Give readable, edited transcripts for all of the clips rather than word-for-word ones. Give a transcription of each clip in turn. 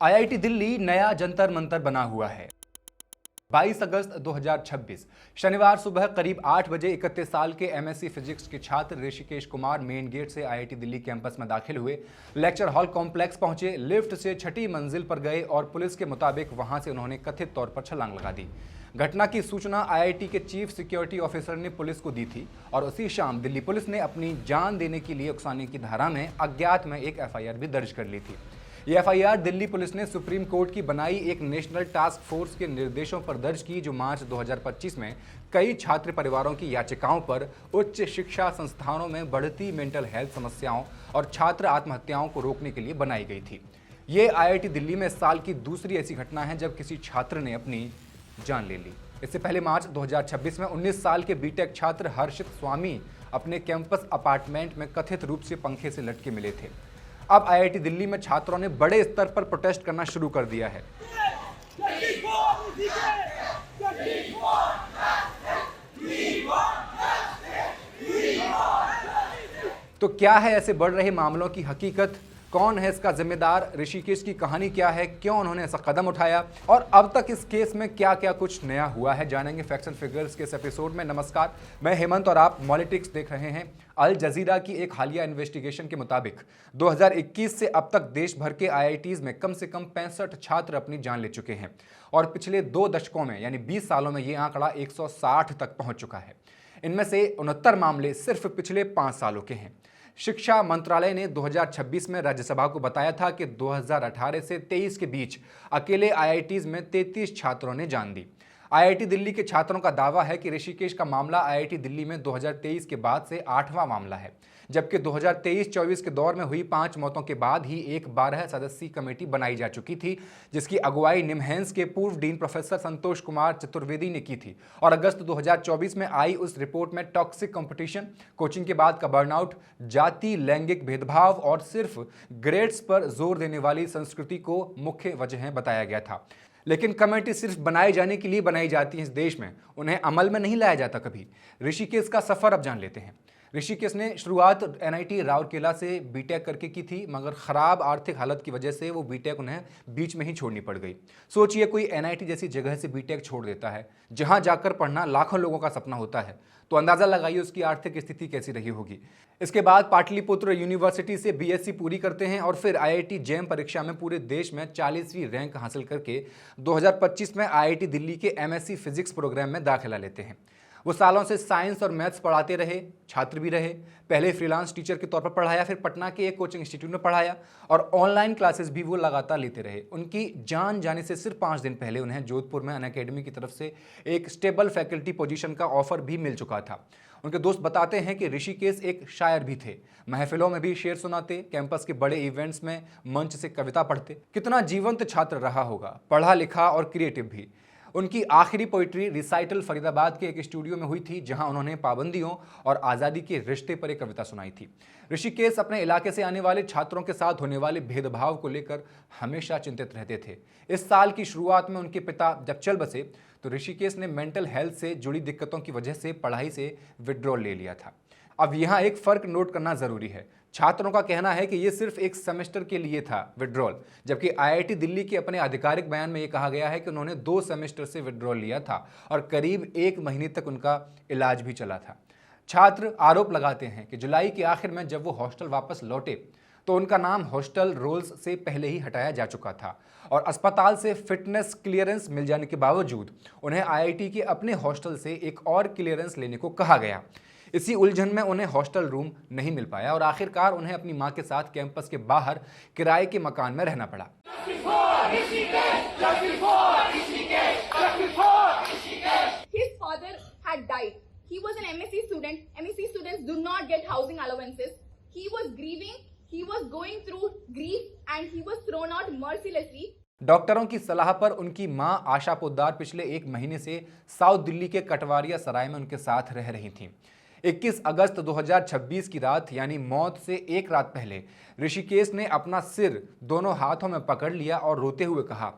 IIT Delhi नया जंतर मंतर बना हुआ है। 22 अगस्त 2026 शनिवार सुबह करीब 8 बजे 31 साल के एमएससी फिजिक्स के छात्र ऋषिकेश कुमार मेन गेट से आईआईटी दिल्ली कैंपस में दाखिल हुए। लेक्चर हॉल कॉम्प्लेक्स पहुंचे, लिफ्ट से छठी मंजिल पर गए और पुलिस के मुताबिक वहां से उन्होंने कथित तौर पर छलांग लगा दी। घटना की सूचना आईआईटी के चीफ सिक्योरिटी ऑफिसर ने पुलिस को दी थी और उसी शाम दिल्ली पुलिस ने अपनी जान देने के लिए उकसाने की धारा में अज्ञात में एक एफआईआर भी दर्ज कर ली थी। यह एफआईआर दिल्ली पुलिस ने सुप्रीम कोर्ट की बनाई एक नेशनल टास्क फोर्स के निर्देशों पर दर्ज की, जो मार्च 2025 में कई छात्र परिवारों की याचिकाओं पर उच्च शिक्षा संस्थानों में बढ़ती मेंटल हेल्थ समस्याओं और छात्र आत्महत्याओं को रोकने के लिए बनाई गई थी। ये आईआईटी दिल्ली में इस साल की दूसरी ऐसी घटना है जब किसी छात्र ने अपनी जान ले ली। इससे पहले मार्च 2026 में 19 साल के बीटेक छात्र हर्षित स्वामी अपने कैंपस अपार्टमेंट में कथित रूप से पंखे से लटके मिले थे। अब आईआईटी दिल्ली में छात्रों ने बड़े स्तर पर प्रोटेस्ट करना शुरू कर दिया है। तो क्या है ऐसे बढ़ रहे मामलों की हकीकत? कौन है इसका जिम्मेदार? ऋषिकेश की कहानी क्या है? क्यों उन्होंने ऐसा कदम उठाया? और अब तक इस केस में क्या क्या कुछ नया हुआ है, जानेंगे फैक्ट्स एंड फिगर्स के इस एपिसोड में। नमस्कार, मैं हेमंत और आप मॉलिटिक्स देख रहे हैं। अल जजीरा की एक हालिया इन्वेस्टिगेशन के मुताबिक 2021 से अब तक देश भर के आईआईटीज में कम से कम 65 छात्र अपनी जान ले चुके हैं और पिछले 2 दशकों में यानी 20 सालों में ये आंकड़ा 160 तक पहुंच चुका है। इनमें से 69 मामले सिर्फ पिछले 5 सालों के हैं। शिक्षा मंत्रालय ने 2026 में राज्यसभा को बताया था कि 2018 से 23 के बीच अकेले आईआईटीज में 33 छात्रों ने जान दी। आईआईटी दिल्ली के छात्रों का दावा है कि ऋषिकेश का मामला आईआईटी दिल्ली में 2023 के बाद से 8वां मामला है, जबकि 2023-24 के दौर में हुई 5 मौतों के बाद ही एक 12 सदस्यीय कमेटी बनाई जा चुकी थी, जिसकी अगुवाई निमहैंस के पूर्व डीन प्रोफेसर संतोष कुमार चतुर्वेदी ने की थी। और अगस्त 2024 में आई उस रिपोर्ट में टॉक्सिक कंपटीशन, कोचिंग के बाद का बर्नआउट, जाति लैंगिक भेदभाव और सिर्फ ग्रेड्स पर जोर देने वाली संस्कृति को मुख्य वजह बताया गया था। लेकिन कमेटी सिर्फ बनाए जाने के लिए बनाई जाती है इस देश में, उन्हें अमल में नहीं लाया जाता कभी। ऋषिकेश का सफर अब जान लेते हैं। ऋषिकेश ने शुरुआत एनआईटी राउरकेला से बीटेक करके की थी, मगर खराब आर्थिक हालत की वजह से वो बीटेक उन्हें बीच में ही छोड़नी पड़ गई। सोचिए, कोई एनआईटी जैसी जगह से बीटेक छोड़ देता है, जहां जाकर पढ़ना लाखों लोगों का सपना होता है, तो अंदाजा लगाइए उसकी आर्थिक स्थिति कैसी रही होगी। इसके बाद पाटलिपुत्र यूनिवर्सिटी से बीएससी पूरी करते हैं और फिर आईआईटी जेम परीक्षा में पूरे देश में 40वीं रैंक हासिल करके 2025 में आईआईटी दिल्ली के एमएससी फिजिक्स प्रोग्राम में दाखिला लेते हैं। वो सालों से साइंस और मैथ्स पढ़ाते रहे, छात्र भी रहे। पहले फ्रीलांस टीचर के तौर पर पढ़ाया, फिर पटना के एक कोचिंग इंस्टीट्यूट में पढ़ाया और ऑनलाइन क्लासेस भी वो लगातार लेते रहे। उनकी जान जाने से सिर्फ 5 दिन पहले उन्हें जोधपुर में अनअकैडमी की तरफ से एक स्टेबल फैकल्टी पोजीशन का ऑफर भी मिल चुका था। उनके दोस्त बताते हैं कि ऋषिकेश एक शायर भी थे, महफिलों में भी शेर सुनाते, कैंपस के बड़े इवेंट्स में मंच से कविता पढ़ते। कितना जीवंत छात्र रहा होगा, पढ़ा लिखा और क्रिएटिव भी। उनकी आखिरी पोइट्री रिसाइटल फरीदाबाद के एक स्टूडियो में हुई थी, जहां उन्होंने पाबंदियों और आज़ादी के रिश्ते पर एक कविता सुनाई थी। ऋषिकेश अपने इलाके से आने वाले छात्रों के साथ होने वाले भेदभाव को लेकर हमेशा चिंतित रहते थे। इस साल की शुरुआत में उनके पिता जब चल बसे तो ऋषिकेश ने मेंटल हेल्थ से जुड़ी दिक्कतों की वजह से पढ़ाई से विड्रॉल ले लिया था। अब यहाँ एक फर्क नोट करना जरूरी है। छात्रों का कहना है कि ये सिर्फ एक सेमेस्टर के लिए था विड्रॉल, जबकि आईआईटी दिल्ली के अपने आधिकारिक बयान में ये कहा गया है कि उन्होंने 2 सेमेस्टर से विड्रॉल लिया था और करीब 1 महीने तक उनका इलाज भी चला था। छात्र आरोप लगाते हैं कि जुलाई के आखिर में जब वो हॉस्टल वापस लौटे तो उनका नाम हॉस्टल रोल्स से पहले ही हटाया जा चुका था और अस्पताल से फिटनेस क्लियरेंस मिल जाने के बावजूद उन्हें आईआईटी के अपने हॉस्टल से एक और क्लियरेंस लेने को कहा गया। इसी उलझन में उन्हें हॉस्टल रूम नहीं मिल पाया और आखिरकार उन्हें अपनी मां के साथ कैंपस के बाहर किराए के मकान में रहना पड़ा। His father had died. He was an MSc student. MSc students do not get housing allowances. He was grieving. He was going through grief and he was thrown out mercilessly. डॉक्टरों की सलाह पर उनकी मां आशा पोद्दार पिछले 1 महीने से साउथ दिल्ली के कटवारिया सराय में उनके साथ रह रही थीं। 21 अगस्त 2026 की रात यानी मौत से 1 रात पहले ऋषिकेश ने अपना सिर दोनों हाथों में पकड़ लिया और रोते हुए कहा,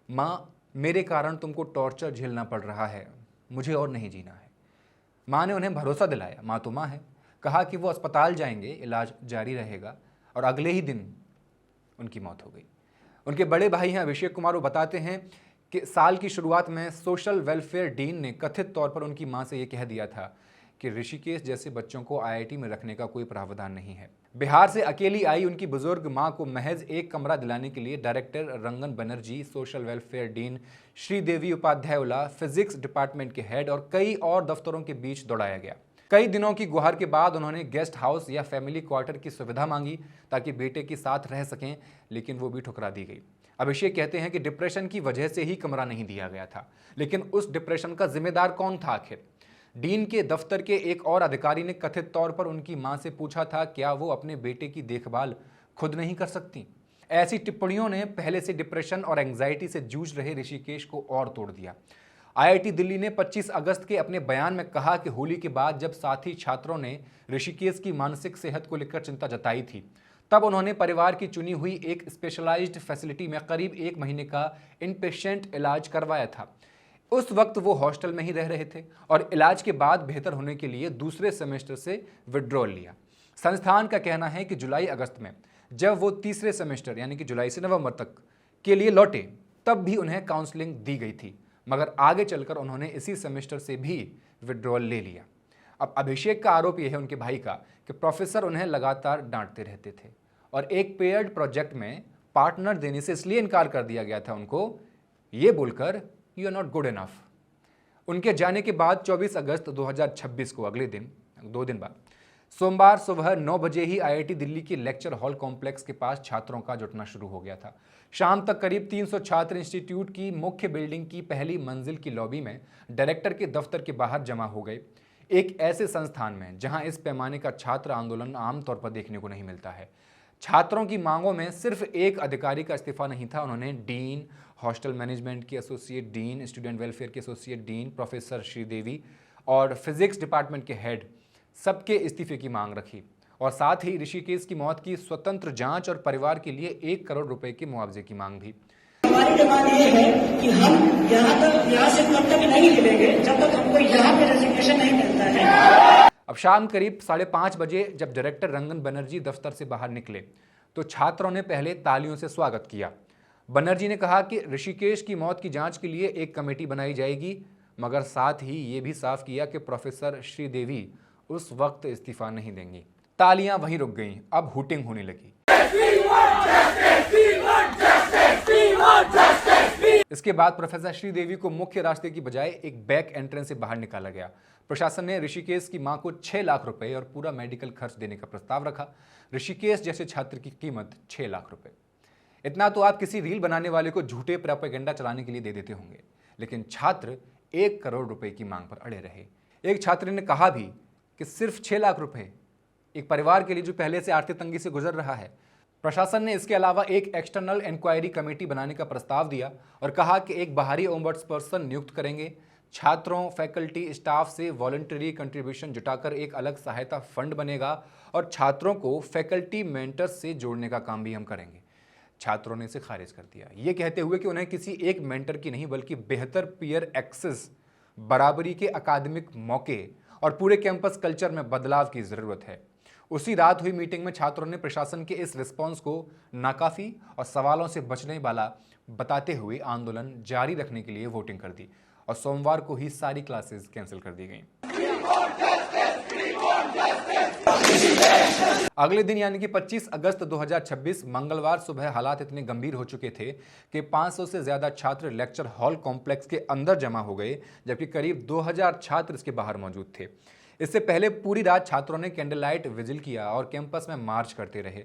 मां, मेरे कारण तुमको टॉर्चर झेलना पड़ रहा है, मुझे और नहीं जीना है। मां ने उन्हें भरोसा दिलाया, मां तो मां है, कहा कि वो अस्पताल जाएंगे, इलाज जारी रहेगा और अगले ही दिन उनकी मौत हो गई। उनके बड़े भाई हैं अभिषेक कुमार, वो बताते हैं कि साल की शुरुआत में सोशल वेलफेयर डीन ने कथित तौर पर उनकी मां से ये कह दिया था कि ऋषिकेश जैसे बच्चों को आईआईटी में रखने का कोई प्रावधान नहीं है। बिहार से अकेली आई उनकी बुजुर्ग मां को महज एक कमरा दिलाने के लिए director Rangan Banerjee, social welfare dean Sridevi Upadhyay, physics department के हेड और कई और दफ्तरों के बीच दौड़ाया गया। कई दिनों की गुहार के बाद उन्होंने गेस्ट हाउस या फैमिली क्वार्टर की सुविधा मांगी ताकि बेटे के साथ रह सकें, लेकिन वो भी ठुकरा दी गई। अभिषेक कहते हैं कि डिप्रेशन की वजह से ही कमरा नहीं दिया गया था, लेकिन उस डिप्रेशन का जिम्मेदार कौन था आखिर? डीन के दफ्तर के एक और अधिकारी ने कथित तौर पर उनकी मां से पूछा था क्या वो अपने बेटे की देखभाल खुद नहीं कर सकती। ऐसी टिप्पणियों ने पहले से डिप्रेशन और एंग्जाइटी से जूझ रहे ऋषिकेश को और तोड़ दिया। आईआईटी दिल्ली ने 25 अगस्त के अपने बयान में कहा कि होली के बाद जब साथी छात्रों ने ऋषिकेश की मानसिक सेहत को लेकर चिंता जताई थी, तब उन्होंने परिवार की चुनी हुई एक स्पेशलाइज्ड फैसिलिटी में करीब 1 महीने का इनपेशेंट इलाज करवाया था। उस वक्त वो हॉस्टल में ही रह रहे थे और इलाज के बाद बेहतर होने के लिए दूसरे सेमेस्टर से विड्रॉल लिया। संस्थान का कहना है कि जुलाई अगस्त में जब वो तीसरे सेमेस्टर यानी कि जुलाई से नवंबर तक के लिए लौटे, तब भी उन्हें काउंसलिंग दी गई थी, मगर आगे चलकर उन्होंने इसी सेमेस्टर से भी विड्रॉल ले लिया। अब अभिषेक का आरोप यह है उनके भाई का कि प्रोफेसर उन्हें लगातार डांटते रहते थे और एक पेयर्ड प्रोजेक्ट में पार्टनर देने से इसलिए इनकार कर दिया गया था उनको, ये बोलकर you are not good enough. उनके जाने के बाद 24 अगस्त 2026 को, अगले दिन 2 दिन बाद, सोमवार सुबह 9 बजे ही आईआईटी दिल्ली के लेक्चर हॉल कॉम्प्लेक्स के पास छात्रों का जुटना शुरू हो गया था। शाम तक करीब 300 छात्र इंस्टीट्यूट की मुख्य बिल्डिंग की पहली मंजिल की लॉबी में डायरेक्टर के दफ्तर के बाहर जमा हो गए। एक ऐसे संस्थान में जहां इस पैमाने का छात्र आंदोलन आमतौर पर देखने को नहीं मिलता है। छात्रों की मांगों में सिर्फ एक अधिकारी का इस्तीफा नहीं था, उन्होंने डीन, हॉस्टल मैनेजमेंट की एसोसिएट डीन, स्टूडेंट वेलफेयर की एसोसिएट डीन, प्रोफेसर श्रीदेवी और फिजिक्स डिपार्टमेंट के हेड सबके इस्तीफे की मांग रखी और साथ ही ऋषिकेश की मौत की स्वतंत्र जांच और परिवार के लिए 1 करोड़ रुपए के मुआवजे की मांग भी। हमारी डिमांड ये है कि हम यहाँ से तब तक नहीं मिलेंगे जब तक हमको यहाँ पे रेजिग्नेशन नहीं मिलता है। अब शाम करीब 5:30 बजे जब डायरेक्टर रंगन बनर्जी दफ्तर से बाहर निकले तो छात्रों ने पहले तालियों से स्वागत किया। बनर्जी ने कहा कि ऋषिकेश की मौत की जांच के लिए एक कमेटी बनाई जाएगी, मगर साथ ही ये भी साफ किया कि प्रोफेसर श्रीदेवी उस वक्त इस्तीफा नहीं देंगी। तालियां वहीं रुक गईं, अब हुटिंग होने लगी। इसके बाद प्रोफेसर श्रीदेवी को मुख्य रास्ते की बजाय एक बैक एंट्रेंस से बाहर निकाला गया। प्रशासन ने ऋषिकेश की मां को 6 लाख रुपए और पूरा मेडिकल खर्च देने का प्रस्ताव रखा। ऋषिकेश जैसे छात्र की कीमत 6 लाख रुपए। इतना तो आप किसी रील बनाने वाले को झूठे प्रोपेगेंडा चलाने के लिए दे देते होंगे, लेकिन छात्र 1 करोड़ रुपए की मांग पर अड़े रहे। एक छात्र ने कहा भी कि सिर्फ 6 लाख रुपए एक परिवार के लिए जो पहले से आर्थिक तंगी से गुजर रहा है। प्रशासन ने इसके अलावा एक एक्सटर्नल इंक्वायरी कमेटी बनाने का प्रस्ताव दिया और कहा कि एक बाहरी ओम्बड्सपर्सन नियुक्त करेंगे। छात्रों, फैकल्टी, स्टाफ से वॉलंटरी कंट्रीब्यूशन जुटाकर एक अलग सहायता फंड बनेगा और छात्रों को फैकल्टी मेंटर्स से जोड़ने का काम भी हम करेंगे। छात्रों ने इसे खारिज कर दिया, ये कहते हुए कि उन्हें किसी एक मेंटर की नहीं बल्कि बेहतर पीयर एक्सेस, बराबरी के अकादमिक मौके और पूरे कैंपस कल्चर में बदलाव की जरूरत है। उसी रात हुई मीटिंग में छात्रों ने प्रशासन के इस रिस्पॉन्स को नाकाफी और सवालों से बचने वाला बताते हुए आंदोलन जारी रखने के लिए वोटिंग कर दी और सोमवार को ही सारी क्लासेस कैंसिल कर दी गईं। अगले दिन यानी कि 25 अगस्त 2026 मंगलवार सुबह हालात इतने गंभीर हो चुके थे कि 500 से ज्यादा छात्र लेक्चर हॉल कॉम्प्लेक्स के अंदर जमा हो गए, जबकि करीब 2000 छात्र इसके बाहर मौजूद थे। इससे पहले पूरी रात छात्रों ने कैंडल लाइट विजिल किया और कैंपस में मार्च करते रहे।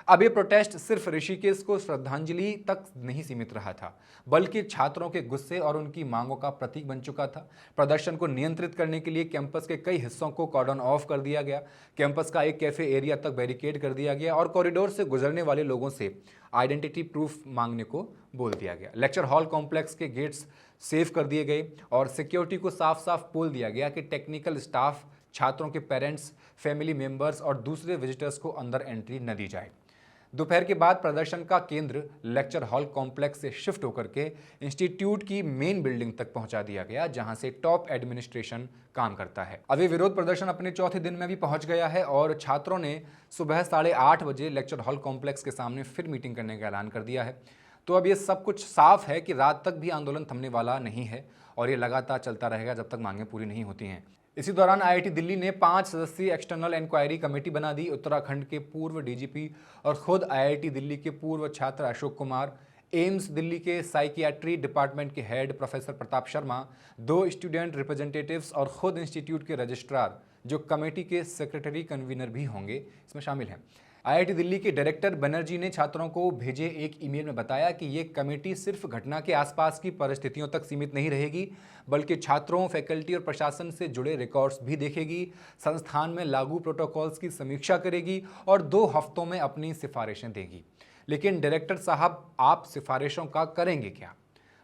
अब ये प्रोटेस्ट सिर्फ ऋषिकेश को श्रद्धांजलि तक नहीं सीमित रहा था, बल्कि छात्रों के गुस्से और उनकी मांगों का प्रतीक बन चुका था। प्रदर्शन को नियंत्रित करने के लिए कैंपस के कई हिस्सों को कॉर्डन ऑफ कर दिया गया। कैंपस का एक कैफे एरिया तक बैरिकेड कर दिया गया और कॉरिडोर से गुजरने वाले लोगों से आइडेंटिटी प्रूफ मांगने को बोल दिया गया। लेक्चर हॉल कॉम्प्लेक्स के गेट्स सेफ कर दिए गए और सिक्योरिटी को साफ साफ बोल दिया गया कि टेक्निकल स्टाफ, छात्रों के पेरेंट्स, फैमिली मेंबर्स और दूसरे विजिटर्स को अंदर एंट्री न दी जाए। दोपहर के बाद प्रदर्शन का केंद्र लेक्चर हॉल कॉम्प्लेक्स से शिफ्ट होकर के इंस्टीट्यूट की मेन बिल्डिंग तक पहुंचा दिया गया, जहां से टॉप एडमिनिस्ट्रेशन काम करता है। अब ये विरोध प्रदर्शन अपने चौथे दिन में भी पहुंच गया है और छात्रों ने सुबह 8:30 बजे लेक्चर हॉल कॉम्प्लेक्स के सामने फिर मीटिंग करने का ऐलान कर दिया है। तो अब ये सब कुछ साफ है कि रात तक भी आंदोलन थमने वाला नहीं है और ये लगातार चलता रहेगा जब तक मांगें पूरी नहीं होती हैं। इसी दौरान आईआईटी दिल्ली ने 5 सदस्यीय एक्सटर्नल इंक्वायरी कमेटी बना दी। उत्तराखंड के पूर्व डीजीपी और खुद आईआईटी दिल्ली के पूर्व छात्र अशोक कुमार, एम्स दिल्ली के साइकियाट्री डिपार्टमेंट के head professor Pratap Sharma, 2 student representatives और खुद इंस्टीट्यूट के रजिस्ट्रार जो कमेटी के सेक्रेटरी कन्वीनर भी होंगे, इसमें शामिल हैं। आईआईटी दिल्ली के डायरेक्टर बनर्जी ने छात्रों को भेजे एक ईमेल में बताया कि ये कमेटी सिर्फ घटना के आसपास की परिस्थितियों तक सीमित नहीं रहेगी, बल्कि छात्रों, फैकल्टी और प्रशासन से जुड़े रिकॉर्ड्स भी देखेगी, संस्थान में लागू प्रोटोकॉल्स की समीक्षा करेगी और 2 हफ्तों में अपनी सिफारिशें देगी। लेकिन डायरेक्टर साहब, आप सिफारिशों का करेंगे क्या?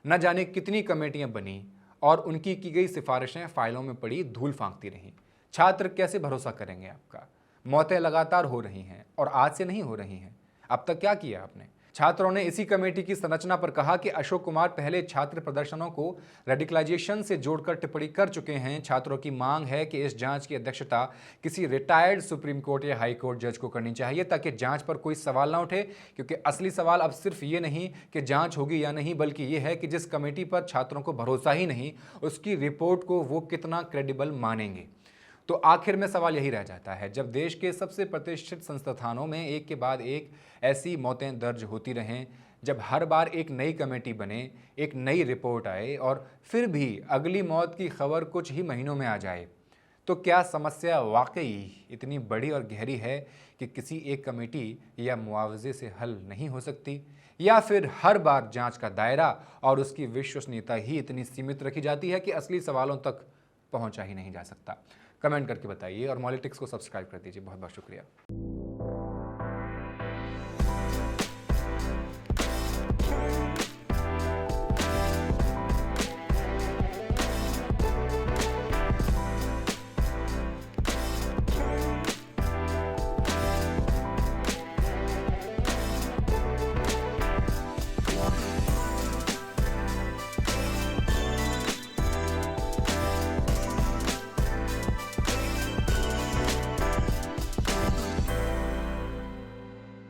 न जाने कितनी कमेटियां बनी और उनकी की गई सिफारिशें फाइलों में पड़ी धूल फांकती रहीं। छात्र कैसे भरोसा करेंगे आपका? मौतें लगातार हो रही हैं और आज से नहीं हो रही हैं। अब तक क्या किया आपने? छात्रों ने इसी कमेटी की संरचना पर कहा कि अशोक कुमार पहले छात्र प्रदर्शनों को रेडिकलाइजेशन से जोड़कर टिप्पणी कर चुके हैं। छात्रों की मांग है कि इस जांच की अध्यक्षता किसी रिटायर्ड सुप्रीम कोर्ट या हाई कोर्ट जज को करनी चाहिए ताकि जांच पर कोई सवाल ना उठे, क्योंकि असली सवाल अब सिर्फ ये नहीं कि जांच होगी या नहीं, बल्कि ये है कि जिस कमेटी पर छात्रों को भरोसा ही नहीं, उसकी रिपोर्ट को वो कितना क्रेडिबल मानेंगे। तो आखिर में सवाल यही रह जाता है, जब देश के सबसे प्रतिष्ठित संस्थानों में एक के बाद एक ऐसी मौतें दर्ज होती रहें, जब हर बार एक नई कमेटी बने, एक नई रिपोर्ट आए और फिर भी अगली मौत की खबर कुछ ही महीनों में आ जाए, तो क्या समस्या वाकई इतनी बड़ी और गहरी है कि किसी एक कमेटी या मुआवजे से हल नहीं हो सकती? या फिर हर बार जांच का दायरा और उसकी विश्वसनीयता ही इतनी सीमित रखी जाती है कि असली सवालों तक पहुंचा ही नहीं जा सकता? कमेंट करके बताइए और मॉलिटिक्स को सब्सक्राइब कर दीजिए। बहुत बहुत शुक्रिया।